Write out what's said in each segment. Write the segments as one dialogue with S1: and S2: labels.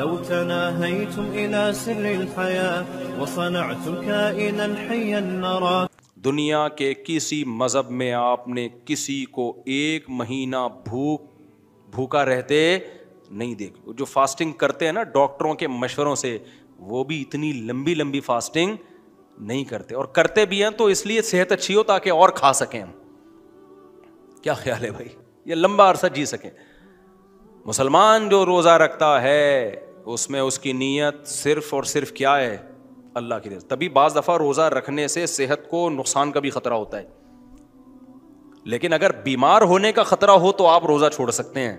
S1: لو تناهيتم إلى سر الحياة وصنعتم كائنا حيا نرى.
S2: دنیا کے کسی مذہب میں آپ نے کسی کو 1 مہینہ بھوکا رہتے نہیں دیکھ. جو فاسٹنگ کرتے ہیں نا ڈاکٹروں کے مشوروں سے, وہ بھی اتنی لمبی لمبی فاسٹنگ نہیں کرتے, اور کرتے بھی ہیں تو اس لیے صحت اچھی ہو تاکہ اور کھا سکیں ہم. کیا خیال ہے بھائی, یہ لمبا عرصہ جی سکیں. مسلمان جو روزہ رکھتا ہے اس میں اس کی نیت صرف اور صرف کیا ہے, اللہ کی رضا. تبھی بعض دفعہ روزہ رکھنے سے صحت کو نقصان کا بھی خطرہ ہوتا ہے, لیکن اگر بیمار ہونے کا خطرہ ہو تو آپ روزہ چھوڑ سکتے ہیں.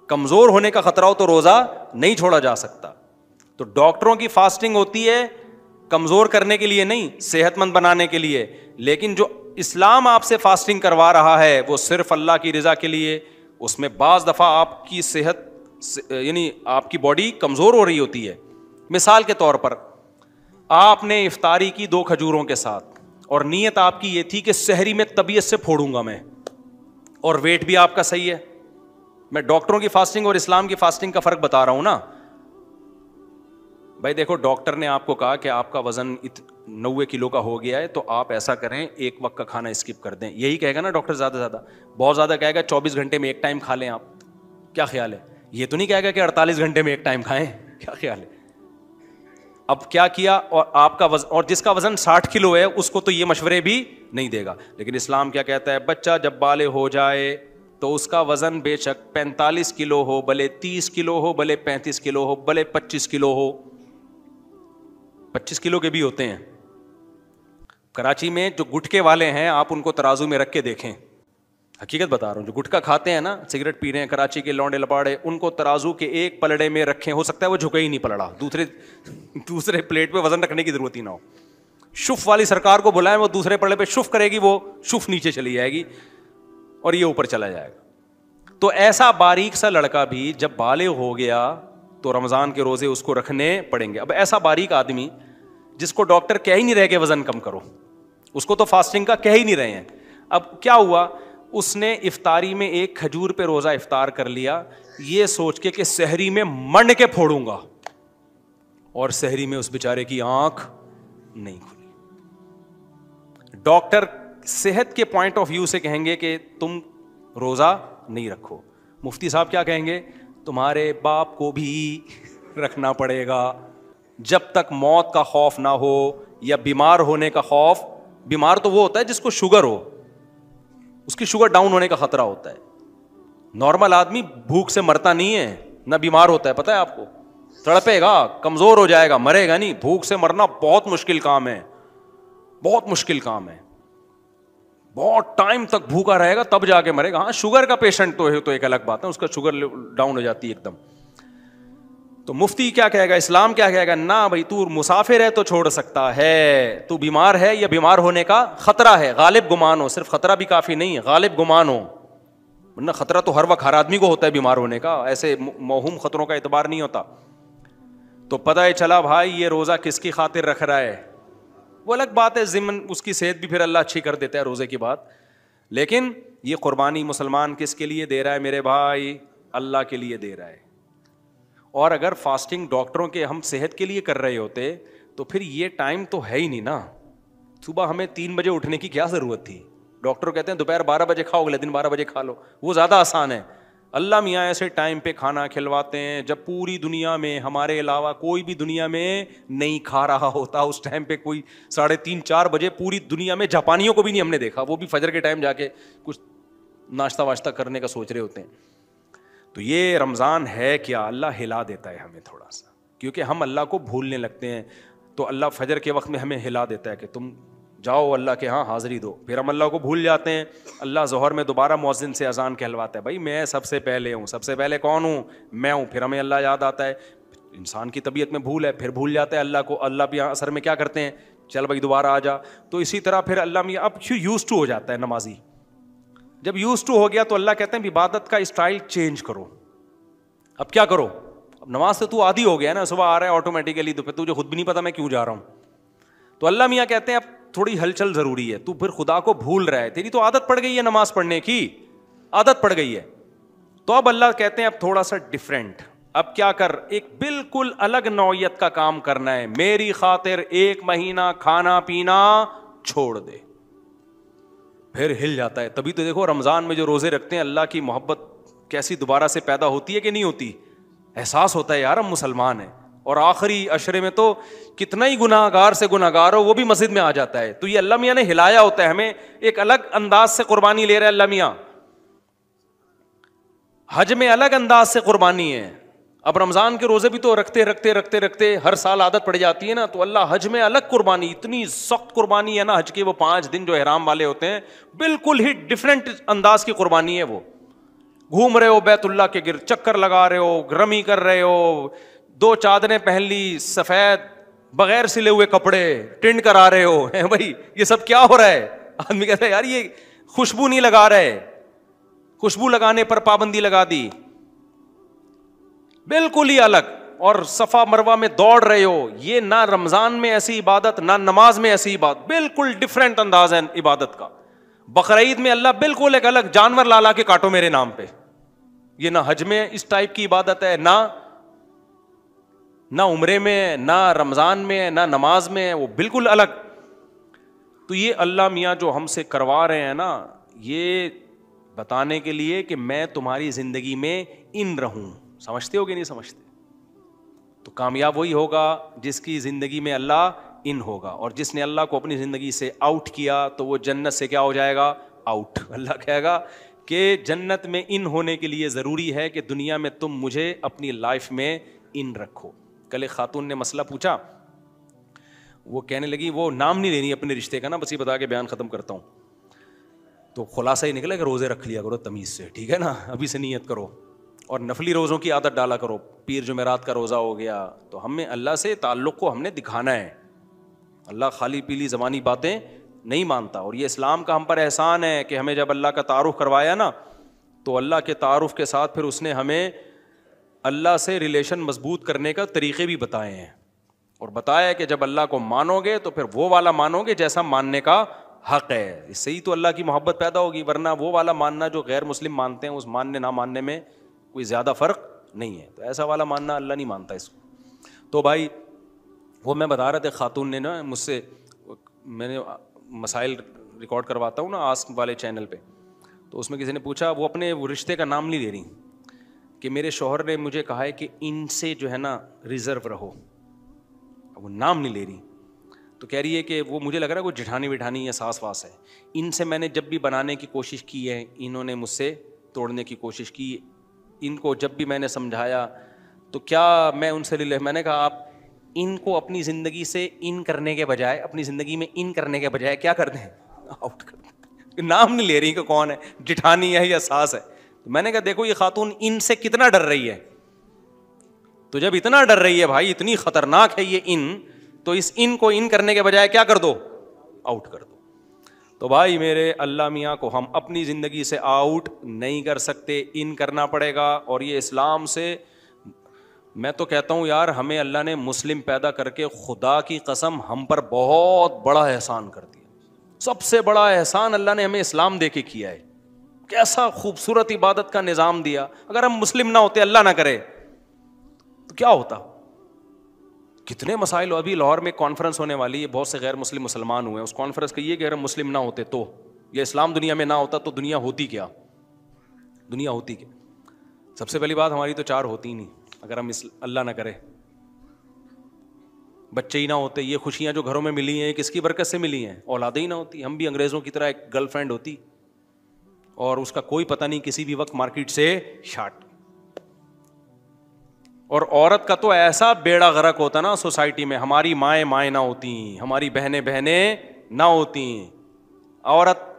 S2: کمزور ہونے کا خطرہ ہو تو روزہ نہیں چھوڑا جا سکتا. تو ڈاکٹروں کی فاسٹنگ ہوتی ہے کمزور کرنے کے لیے نہیں, صحت مند بنانے کے لیے. لیکن جو اسلام آپ سے فاسٹنگ کروا رہا ہے وہ صرف اللہ کی رضا کے لیے. اس میں بعض دفعہ آپ کی صحت یعنی آپ کی باڈی کمزور ہو رہی ہوتی ہے. مثال کے طور پر آپ نے افطاری کی 2 کھجوروں کے ساتھ, اور نیت آپ کی یہ تھی کہ سحری میں طبیعت سے پھوڑوں گا میں, اور ویٹ بھی آپ کا صحیح ہے. میں ڈاکٹروں کی فاسٹنگ اور اسلام کی فاسٹنگ کا فرق بتا رہا ہوں نا بھائی. دیکھو ڈاکٹر نے آپ کو کہا کہ آپ کا وزن 90 کلو کا ہو گیا ہے, تو آپ ایسا کریں 1 وقت کا کھانا اسکپ کر دیں. یہی کہے گا نا ڈاکٹر, زیادہ بہت زیادہ کہے گا 24 گھنٹے میں 1 ٹائم کھا لیں آپ. کیا خیال ہے؟ یہ تو نہیں کہے گا کہ 48 گھنٹے میں 1 ٹائم کھائیں. کیا خیال ہے؟ اب کیا کیا, اور آپ کا وزن, اور جس کا وزن 60 کلو ہے اس کو تو یہ مشورے بھی نہیں دے گا. لیکن اسلام کیا کہتا ہے, بچہ جب بالغ ہو جائے تو اس کا وزن بے شک 45 کلو ہو, بھلے 30 کلو ہو, بھلے 35 کلو ہو, بھلے 25 کلو ہو. 25 کلو کے بھی ہوتے ہیں. کراچی میں جو گٹکے والے ہیں آپ ان کو ترازو میں رکھ کے دیکھیں, حقیقت بتا رہا ہوں. جو گٹکا کھاتے ہیں نا, سگریٹ پی رہے ہیں, کراچی کے لونڈے لپاڑے, ان کو ترازو کے ایک پلڑے میں رکھیں, ہو سکتا ہے وہ جھکے ہی نہیں پلڑا, دوسرے پلیٹ پہ وزن رکھنے کی ضرورت ہی نہ ہو. شف والی سرکار کو بلائیں, وہ دوسرے پلڑے پہ شف کرے گی, وہ شف نیچے چلی جائے گی اور یہ اوپر چلا جائے گا. تو ایسا باریک سا لڑکا بھی جب بالغ ہو گیا تو رمضان کے روزے اس کو رکھنے پڑیں گے. اب ایسا باریک آدمی جس کو ڈاکٹر کہہ ہی نہیں رہے کہ وزن کم کرو, اس کو تو فاسٹنگ کا کہہ ہی نہیں رہے ہیں. اب کیا ہوا, اس نے افطاری میں 1 کھجور پہ روزہ افطار کر لیا, یہ سوچ کے کہ سحری میں منڈ کے پھوڑوں گا, اور سحری میں اس بیچارے کی آنکھ نہیں کھلی. ڈاکٹر صحت کے پوائنٹ آف ویو سے کہیں گے کہ تم روزہ نہیں رکھو. مفتی صاحب کیا کہیں گے, تمہارے باپ کو بھی رکھنا پڑے گا جب تک موت کا خوف نہ ہو یا بیمار ہونے کا خوف. بیمار تو وہ ہوتا ہے جس کو شوگر ہو, اس کی شوگر ڈاؤن ہونے کا خطرہ ہوتا ہے. نارمل آدمی بھوک سے مرتا نہیں ہے, نہ بیمار ہوتا ہے, پتہ ہے آپ کو. تڑپے گا, کمزور ہو جائے گا, مرے گا نہیں. بھوک سے مرنا بہت مشکل کام ہے, بہت مشکل کام ہے. بہت ٹائم تک بھوکا رہے گا تب جا کے مرے گا. ہاں شوگر کا پیشنٹ تو ہے تو ایک الگ بات ہے, اس کا شوگر ڈاؤن ہو جاتی ہے ایک دم. تو مفتی کیا کہے گا, اسلام کیا کہے گا, نہ بھائی تو مسافر ہے تو چھوڑ سکتا ہے, تو بیمار ہے یا بیمار ہونے کا خطرہ ہے, غالب گمان ہو. صرف خطرہ بھی کافی نہیں ہے, غالب گمان ہو, ورنہ خطرہ تو ہر وقت ہر آدمی کو ہوتا ہے بیمار ہونے کا, ایسے موہوم خطروں کا اعتبار نہیں ہوتا. تو پتہ ہے چلا بھائی یہ روزہ کس کی خاطر رکھ رہا ہے, وہ الگ بات ہے, ضمن اس کی صحت بھی پھر اللہ اچھی کر دیتا ہے روزے کی بات. لیکن یہ قربانی مسلمان کس کے لیے دے رہا ہے میرے بھائی, اللہ کے لیے دے رہا ہے. اور اگر فاسٹنگ ڈاکٹروں کے ہم صحت کے لیے کر رہے ہوتے تو پھر یہ ٹائم تو ہے ہی نہیں نا. صبح ہمیں 3 بجے اٹھنے کی کیا ضرورت تھی. ڈاکٹر کہتے ہیں دوپہر 12 بجے کھاؤ, اگلے دن 12 بجے کھا لو, وہ زیادہ آسان ہے. اللہ میاں ایسے ٹائم پہ کھانا کھلواتے ہیں جب پوری دنیا میں ہمارے علاوہ کوئی بھی دنیا میں نہیں کھا رہا ہوتا. اس ٹائم پہ کوئی 3:30-4 بجے پوری دنیا میں جاپانیوں کو بھی نہیں ہم نے دیکھا, وہ بھی فجر کے ٹائم جا کے کچھ ناشتہ واشتہ کرنے کا سوچ رہے ہوتے ہیں. تو یہ رمضان ہے کیا, اللہ ہلا دیتا ہے ہمیں تھوڑا سا, کیونکہ ہم اللہ کو بھولنے لگتے ہیں. تو اللہ فجر کے وقت میں ہمیں ہلا دیتا ہے کہ تم جاؤ اللہ کے ہاں حاضری دو, پھر ہم اللہ کو بھول جاتے ہیں. اللہ ظہر میں دوبارہ مؤذن سے اذان کہلواتا ہے, بھائی میں سب سے پہلے ہوں, سب سے پہلے کون ہوں, میں ہوں. پھر ہمیں اللہ یاد آتا ہے. انسان کی طبیعت میں بھول ہے, پھر بھول جاتا ہے اللہ کو. اللہ بھی اثر میں کیا کرتے ہیں, چل بھائی دوبارہ آ جا. تو اسی طرح پھر اللہ میں اب یوز ٹو ہو جاتا ہے نمازی. جب یوز ٹو ہو گیا تو اللہ کہتے ہیں عبادت کا اسٹائل چینج کرو. اب کیا کرو, اب نماز سے تو عادی ہو گیا نا, صبح آ رہا ہے آٹومیٹیکلی, تو پھر تجھے خود بھی نہیں پتا میں کیوں جا رہا ہوں. تو اللہ میاں کہتے ہیں اب تھوڑی ہلچل ضروری ہے, تو پھر خدا کو بھول رہا ہے, تیری تو عادت پڑ گئی ہے نماز پڑھنے کی, عادت پڑ گئی ہے. تو اب اللہ کہتے ہیں اب تھوڑا سا ڈفرینٹ, اب کیا کر, ایک بالکل الگ نوعیت کا کام کرنا ہے, میری خاطر 1 مہینہ کھانا پینا چھوڑ دے. پھر ہل جاتا ہے. تبھی تو دیکھو رمضان میں جو روزے رکھتے ہیں, اللہ کی محبت کیسی دوبارہ سے پیدا ہوتی ہے کہ نہیں ہوتی, احساس ہوتا ہے یار ہم مسلمان ہیں. اور آخری عشرے میں تو کتنا ہی گناہ گار سے گناہ گار ہو وہ بھی مسجد میں آ جاتا ہے. تو یہ اللہ میاں نے ہلایا ہوتا ہے, ہمیں ایک الگ انداز سے قربانی لے رہا ہے اللہ میاں. حج میں الگ انداز سے قربانی ہے. اب رمضان کے روزے بھی تو رکھتے رکھتے رکھتے رکھتے ہر سال عادت پڑ جاتی ہے نا, تو اللہ حج میں الگ قربانی, اتنی سخت قربانی ہے نا حج کے, وہ 5 دن جو احرام والے ہوتے ہیں بالکل ہی ڈفرینٹ انداز کی قربانی ہے. وہ گھوم رہے ہو بیت اللہ کے گرد, چکر لگا رہے ہو, رمی کر رہے ہو, 2 چادریں پہن لی سفید, بغیر سلے ہوئے کپڑے, ٹنڈ کرا رہے ہو. بھائی یہ سب کیا ہو رہا ہے؟ آدمی کہتا ہے یار یہ خوشبو نہیں لگا رہے, خوشبو لگانے پر پابندی لگا دی, بالکل ہی الگ. اور صفا مروہ میں دوڑ رہے ہو, یہ نہ رمضان میں ایسی عبادت نہ نماز میں ایسی عبادت, بالکل ڈفرینٹ انداز ہے عبادت کا. بقرعید میں اللہ بالکل ایک الگ جانور لا کے کاٹو میرے نام پہ, یہ نہ حج میں اس ٹائپ کی عبادت ہے, نہ عمرے میں, نہ رمضان میں, نہ نماز میں, وہ بالکل الگ. تو یہ اللہ میاں جو ہم سے کروا رہے ہیں نا, یہ بتانے کے لیے کہ میں تمہاری زندگی میں ان رہوں. سمجھتے ہو کہ نہیں سمجھتے؟ تو کامیاب وہی ہوگا جس کی زندگی میں اللہ ان ہوگا, اور جس نے اللہ کو اپنی زندگی سے آؤٹ کیا تو وہ جنت سے کیا ہو جائے گا؟ آؤٹ. اللہ کہے گا کہ جنت میں ان ہونے کے لیے ضروری ہے کہ دنیا میں تم مجھے اپنی لائف میں ان رکھو. کل ایک خاتون نے مسئلہ پوچھا, وہ کہنے لگی وہ نام نہیں لینی اپنے رشتے کا نا, بس یہ بتا کے بیان ختم کرتا ہوں. تو خلاصہ ہی نکلا کہ روزے رکھ لیا کرو تمیز سے, ٹھیک ہے نا, ابھی سے نیت کرو, اور نفلی روزوں کی عادت ڈالا کرو. پیر جمعرات کا روزہ ہو گیا, تو ہمیں اللہ سے تعلق کو ہم نے دکھانا ہے. اللہ خالی پیلی زبانی باتیں نہیں مانتا, اور یہ اسلام کا ہم پر احسان ہے کہ ہمیں جب اللہ کا تعارف کروایا نا, تو اللہ کے تعارف کے ساتھ پھر اس نے ہمیں اللہ سے ریلیشن مضبوط کرنے کا طریقے بھی بتائے ہیں, اور بتایا کہ جب اللہ کو مانو گے تو پھر وہ والا مانو گے جیسا ماننے کا حق ہے. اس سے ہی تو اللہ کی محبت پیدا ہوگی, ورنہ وہ والا ماننا جو غیر مسلم مانتے ہیں, اس ماننے نہ ماننے میں کوئی زیادہ فرق نہیں ہے. تو ایسا والا ماننا اللہ نہیں مانتا اس کو. تو بھائی وہ میں بتا رہا تھا, خاتون نے نا مجھ سے, میں نے مسائل ریکارڈ کرواتا ہوں نا آسک والے چینل پہ, تو اس میں کسی نے پوچھا, وہ اپنے وہ رشتے کا نام نہیں لے رہی, کہ میرے شوہر نے مجھے کہا ہے کہ ان سے جو ہے نا ریزرو رہو. وہ نام نہیں لے رہی, تو کہہ رہی ہے کہ وہ مجھے لگ رہا ہے کوئی جٹھانی وٹھانی یا ساس واس ہے. ان سے میں نے جب بھی بنانے کی کوشش کی ہے, انہوں نے مجھ سے توڑنے کی کوشش کی. ان کو جب بھی میں نے سمجھایا تو کیا میں ان سے میں نے کہا آپ ان کو اپنی زندگی سے ان کرنے کے بجائے, اپنی زندگی میں ان کرنے کے بجائے کیا کر دیں, آؤٹ کر دیں. نام نہیں لے رہی کہ کون ہے, جٹھانی ہے یا ساس ہے. تو میں نے کہا دیکھو یہ خاتون ان سے کتنا ڈر رہی ہے, تو جب اتنا ڈر رہی ہے بھائی, اتنی خطرناک ہے یہ ان, تو اس ان کو ان کرنے کے بجائے کیا کر دو, آؤٹ کر دو. تو بھائی میرے اللہ میاں کو ہم اپنی زندگی سے آؤٹ نہیں کر سکتے, ان کرنا پڑے گا. اور یہ اسلام سے میں تو کہتا ہوں یار, ہمیں اللہ نے مسلم پیدا کر کے خدا کی قسم ہم پر بہت بڑا احسان کر دیا. سب سے بڑا احسان اللہ نے ہمیں اسلام دے کے کیا ہے. کیسا خوبصورت عبادت کا نظام دیا. اگر ہم مسلم نہ ہوتے, اللہ نہ کرے, تو کیا ہوتا. کتنے مسائل. ابھی لاہور میں کانفرنس ہونے والی ہے, بہت سے غیر مسلم مسلمان ہوئے ہیں. اس کانفرنس کا یہ کہ اگر ہم مسلم نہ ہوتے تو, یہ اسلام دنیا میں نہ ہوتا تو دنیا ہوتی کیا, دنیا ہوتی کیا. سب سے پہلی بات ہماری تو 4 ہوتی ہی نہیں اگر ہم اللہ نہ کرے. بچے ہی نہ ہوتے. یہ خوشیاں جو گھروں میں ملی ہیں کس کی برکت سے ملی ہیں, اولادیں ہی نہ ہوتی. ہم بھی انگریزوں کی طرح ایک گرل فرینڈ ہوتی اور اس کا کوئی پتہ نہیں, کسی بھی وقت مارکیٹ سے شارٹ. اور عورت کا تو ایسا بیڑا غرق ہوتا نا سوسائٹی میں, ہماری مائیں نہ ہوتی, ہماری بہنیں نہ ہوتی. عورت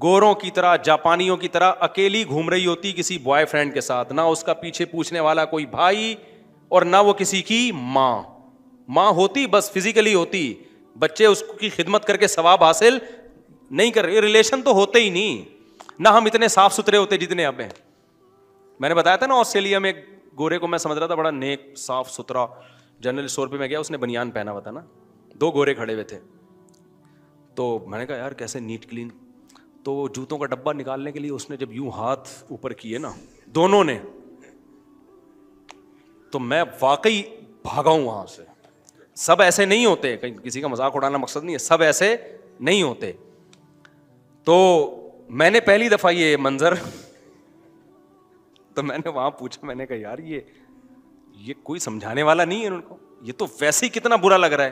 S2: گوروں کی طرح, جاپانیوں کی طرح اکیلی گھوم رہی ہوتی کسی بوائے فرینڈ کے ساتھ, نہ اس کا پیچھے پوچھنے والا کوئی بھائی, اور نہ وہ کسی کی ماں ہوتی, بس فزیکلی ہوتی. بچے اس کی خدمت کر کے ثواب حاصل نہیں کر رہے. ریلیشن تو ہوتے ہی نہیں. نہ ہم اتنے صاف ستھرے ہوتے جتنے اب ہیں. میں نے بتایا تھا نا آسٹریلیا میں گورے کو میں سمجھ رہا تھا بڑا نیک صاف ستھرا, جنرل اسٹور پہ میں گیا, اس نے بنیان پہنا ہوا تھا نا, 2 گورے کھڑے ہوئے تھے. تو میں نے کہا یار کیسے نیٹ کلین. تو جوتوں کا ڈبہ نکالنے کے لیے اس نے جب یوں ہاتھ اوپر کیے نا دونوں نے, تو میں واقعی بھاگا ہوں وہاں سے. سب ایسے نہیں ہوتے, کسی کا مذاق اڑانا مقصد نہیں ہے, سب ایسے نہیں ہوتے. تو میں نے پہلی دفعہ یہ منظر تو میں نے وہاں پوچھا, میں نے کہا یار یہ کوئی سمجھانے والا نہیں ہے ان کو, یہ تو ویسے ہی کتنا برا لگ رہا ہے.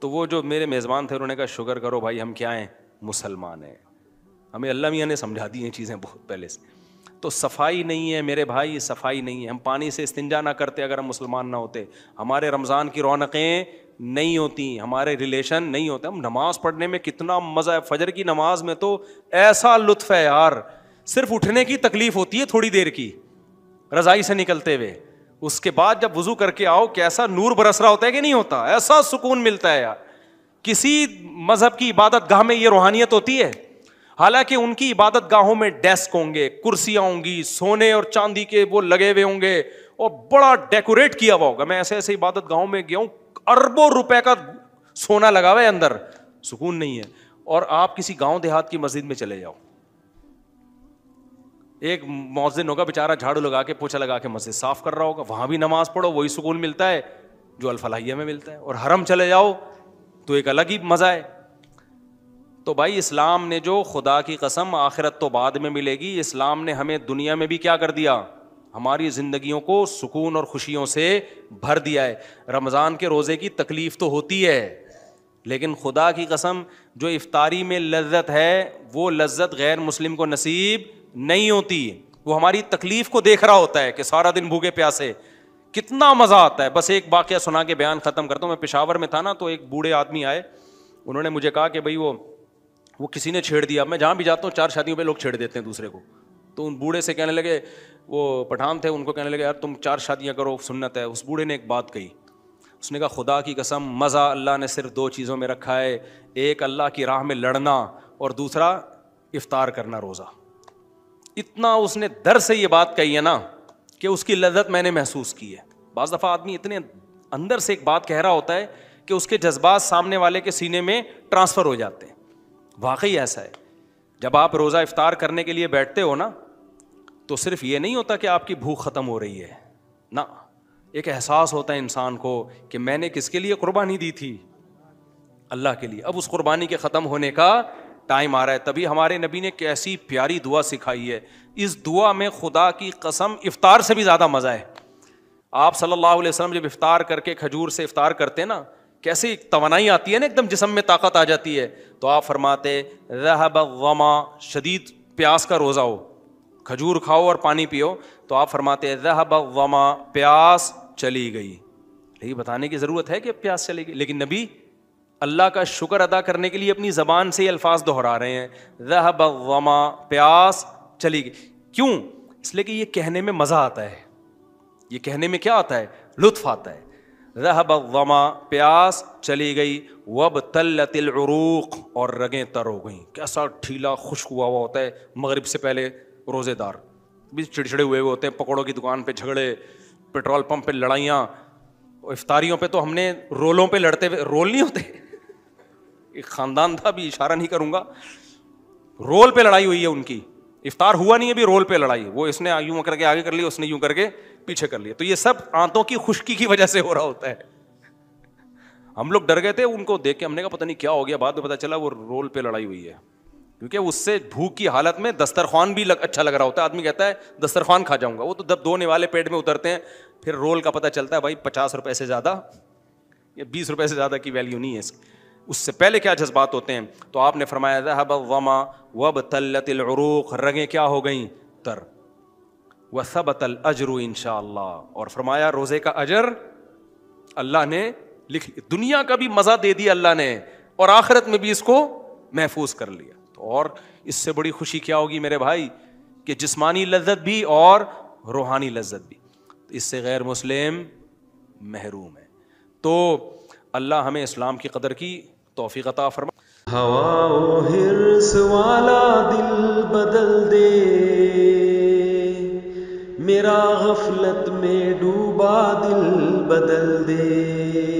S2: تو وہ جو میرے میزبان تھے انہوں نے کہا شکر کرو بھائی ہم کیا ہیں, مسلمان ہیں, ہمیں اللہ میاں نے سمجھا دی ہیں چیزیں بہت پہلے سے. تو صفائی نہیں ہے میرے بھائی, صفائی نہیں ہے. ہم پانی سے استنجا نہ کرتے اگر ہم مسلمان نہ ہوتے, ہمارے رمضان کی رونقیں نہیں ہوتی, ہمارے ریلیشن نہیں ہوتے. ہم نماز پڑھنے میں کتنا مزہ ہے, فجر کی نماز میں تو ایسا لطف ہے یار, صرف اٹھنے کی تکلیف ہوتی ہے تھوڑی دیر کی رضائی سے نکلتے ہوئے, اس کے بعد جب وضو کر کے آؤ کیسا نور برس رہا ہوتا ہے کہ نہیں ہوتا, ایسا سکون ملتا ہے یار. کسی مذہب کی عبادت گاہ میں یہ روحانیت ہوتی ہے؟ حالانکہ ان کی عبادت گاہوں میں ڈیسک ہوں گے, کرسیاں ہوں گی, سونے اور چاندی کے وہ لگے ہوئے ہوں گے اور بڑا ڈیکوریٹ کیا ہوا ہوگا. میں ایسے ایسے عبادت گاہوں میں گیا ہوں, اربوں روپے کا سونا لگا ہوا ہے اندر, سکون نہیں ہے. اور آپ کسی گاؤں دیہات کی مسجد میں چلے جاؤ, ایک مؤذن ہوگا بیچارہ جھاڑو لگا کے پوچھا لگا کے مسجد صاف کر رہا ہوگا, وہاں بھی نماز پڑھو وہی سکون ملتا ہے جو الفلاحیہ میں ملتا ہے. اور حرم چلے جاؤ تو ایک الگ ہی مزہ ہے. تو بھائی اسلام نے جو, خدا کی قسم آخرت تو بعد میں ملے گی, اسلام نے ہمیں دنیا میں بھی کیا کر دیا, ہماری زندگیوں کو سکون اور خوشیوں سے بھر دیا ہے. رمضان کے روزے کی تکلیف تو ہوتی ہے, لیکن خدا کی قسم جو افطاری میں لذت ہے وہ لذت غیر مسلم کو نصیب نہیں ہوتی. وہ ہماری تکلیف کو دیکھ رہا ہوتا ہے کہ سارا دن بھوکے پیاسے کتنا مزہ آتا ہے. بس ایک واقعہ سنا کے بیان ختم کرتا ہوں. میں پشاور میں تھا نا, تو ایک بوڑھے آدمی آئے, انہوں نے مجھے کہا کہ بھائی وہ کسی نے چھیڑ دیا. میں جہاں بھی جاتا ہوں 4 شادیوں پہ لوگ چھیڑ دیتے ہیں دوسرے کو. تو ان بوڑھے سے کہنے لگے, وہ پٹھان تھے, ان کو کہنے لگے یار تم 4 شادیاں کرو سنت ہے. اس بوڑھے نے ایک بات کہی, اس نے کہا خدا کی قسم مزہ اللہ نے صرف 2 چیزوں میں رکھا ہے, ایک اللہ کی راہ میں لڑنا اور دوسرا افطار کرنا روزہ. اتنا اس نے در سے یہ بات کہی ہے نا کہ اس کی لذت میں نے محسوس کی ہے. بعض دفعہ آدمی اتنے اندر سے ایک بات کہہ رہا ہوتا ہے کہ اس کے جذبات سامنے والے کے سینے میں ٹرانسفر ہو جاتے ہیں. واقعی ایسا ہے. جب آپ روزہ افطار کرنے کے لیے بیٹھتے ہو نا, تو صرف یہ نہیں ہوتا کہ آپ کی بھوک ختم ہو رہی ہے نا, ایک احساس ہوتا ہے انسان کو کہ میں نے کس کے لیے قربانی دی تھی, اللہ کے لیے. اب اس قربانی کے ختم ہونے کا ٹائم آ رہا ہے. تبھی ہمارے نبی نے کیسی پیاری دعا سکھائی ہے. اس دعا میں خدا کی قسم افطار سے بھی زیادہ مزہ ہے. آپ صلی اللہ علیہ وسلم جب افطار کر کے کھجور سے افطار کرتے نا, کیسی توانائی آتی ہے نا, ایک دم جسم میں طاقت آ جاتی ہے. تو آپ فرماتے ذهب الظما, شدید پیاس کا روزہ ہو, کھجور کھاؤ اور پانی پیو, تو آپ فرماتے ذهب الظما, پیاس چلی گئی. یہی بتانے کی ضرورت ہے کہ پیاس چلی گئی, لیکن نبی اللہ کا شکر ادا کرنے کے لیے اپنی زبان سے یہ الفاظ دہرا رہے ہیں, ذهب الظما, پیاس چلی گئی. کیوں؟ اس لیے کہ یہ کہنے میں مزہ آتا ہے, یہ کہنے میں کیا آتا ہے, لطف آتا ہے. ذهب الظما, پیاس چلی گئی. وابتلت العروق, اور رگیں تر ہو گئیں. کیسا ڈھیلا خشک ہوا ہوا ہوتا ہے مغرب سے پہلے روزے دار, بھی چڑچڑے ہوئے ہوتے ہیں, پکوڑوں کی دکان پہ جھگڑے, پیٹرول پمپ پہ لڑائیاں. افطاریوں پہ تو ہم نے رولوں پہ لڑتے ہوئے, رول نہیں ہوتے, ایک خاندان تھا, بھی اشارہ نہیں کروں گا, رول پہ لڑائی ہوئی ہے ان کی. افطار ہوا نہیں ہے, بھی رول پہ لڑائی, وہ اس نے یوں کر کے آگے کر لیا, اس نے یوں کر کے پیچھے کر لیا. تو یہ سب آنتوں کی خشکی کی وجہ سے ہو رہا ہوتا ہے. ہم لوگ ڈر گئے تھے ان کو دیکھ کے, ہم نے کہا پتہ نہیں کیا ہو گیا. بعد میں پتہ چلا وہ رول پہ لڑائی ہوئی ہے, کیونکہ اس سے بھوک کی حالت میں دسترخوان بھی اچھا لگ رہا ہوتا ہے. آدمی کہتا ہے دسترخوان کھا جاؤں گا, وہ تو جب 2 نوالے پیٹ میں اترتے ہیں پھر رول کا پتہ چلتا ہے بھائی 50 روپے سے زیادہ یا 20 روپے سے زیادہ کی ویلیو نہیں ہے اس کی. اس سے پہلے کیا جذبات ہوتے ہیں. تو آپ نے فرمایا ذهب الظما وابتلت العروق, رگیں کیا ہو گئیں, تر. وثبت الاجر انشاءاللہ, اور فرمایا روزے کا اجر اللہ نے لکھ, دنیا کا بھی مزہ دے دیا اللہ نے, اور آخرت میں بھی اس کو محفوظ کر لیا. تو اور اس سے بڑی خوشی کیا ہوگی میرے بھائی, کہ جسمانی لذت بھی اور روحانی لذت بھی. اس سے غیر مسلم محروم ہے. تو اللہ ہمیں اسلام کی قدر کی توفیق عطا فرما.
S1: ہوا و حرص والا دل بدل دے, میرا غفلت میں ڈوبا دل بدل دے.